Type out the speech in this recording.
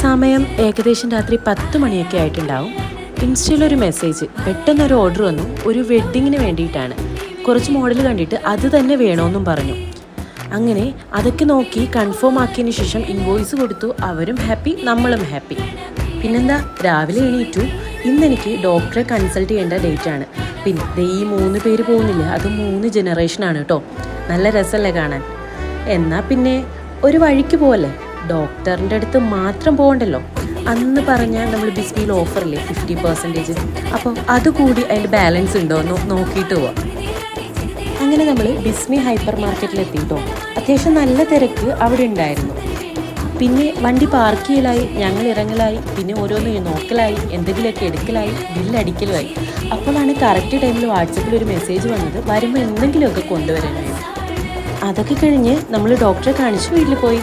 സമയം ഏകദേശം രാത്രി 10 മണിയൊക്കെ ആയിട്ടുണ്ടാവും. ഇൻസ്റ്റയിലൊരു മെസ്സേജ്, പെട്ടെന്നൊരു ഓർഡർ വന്നു. ഒരു വെഡ്ഡിങ്ങിന് വേണ്ടിയിട്ടാണ്. കുറച്ച് മോഡൽ കണ്ടിട്ട് അത് തന്നെ വേണമെന്നും പറഞ്ഞു. അങ്ങനെ അതൊക്കെ നോക്കി കൺഫേം ആക്കിയതിന് ശേഷം ഇൻവോയ്സ് കൊടുത്തു. അവരും ഹാപ്പി, നമ്മളും ഹാപ്പി. പിന്നെന്താ, രാവിലെ എണീറ്റു. ഇന്നെനിക്ക് ഡോക്ടറെ കൺസൾട്ട് ചെയ്യേണ്ട ഡേറ്റാണ്. പിന്നെ ഈ 3 പേര് പോകുന്നില്ല, അത് 3 ജനറേഷനാണ് കേട്ടോ. നല്ല രസമല്ലേ കാണാൻ. എന്നാൽ പിന്നെ ഒരു വഴിക്ക് പോകല്ലേ, ഡോക്ടറിൻ്റെ അടുത്ത് മാത്രം പോകണ്ടല്ലോ. അന്ന് പറഞ്ഞാൽ നമ്മൾ ബിസ്മിയിൽ ഓഫറില്ലേ 50%, അപ്പോൾ അതുകൂടി അതിൻ്റെ ബാലൻസ് ഉണ്ടോ എന്ന് നോക്കിയിട്ട് പോവാം. അങ്ങനെ നമ്മൾ ബിസ്മി ഹൈപ്പർ മാർക്കറ്റിലെത്തിയിട്ടോ. അത്യാവശ്യം നല്ല തിരക്ക് അവിടെ ഉണ്ടായിരുന്നു. പിന്നെ വണ്ടി പാർക്ക് ചെയ്യലായി, ഞങ്ങൾ ഇറങ്ങലായി, പിന്നെ ഓരോന്ന് നോക്കലായി, എന്തെങ്കിലുമൊക്കെ എടുക്കലായി, ബില്ലടിക്കലുമായി. അപ്പോഴാണ് കറക്റ്റ് ടൈമിൽ വാട്സപ്പിൽ ഒരു മെസ്സേജ് വന്നത്, വരുമ്പോൾ എന്തെങ്കിലുമൊക്കെ കൊണ്ടുവരാനായിരുന്നു. അതൊക്കെ കഴിഞ്ഞ് നമ്മൾ ഡോക്ടറെ കാണിച്ച് വീട്ടിൽ പോയി.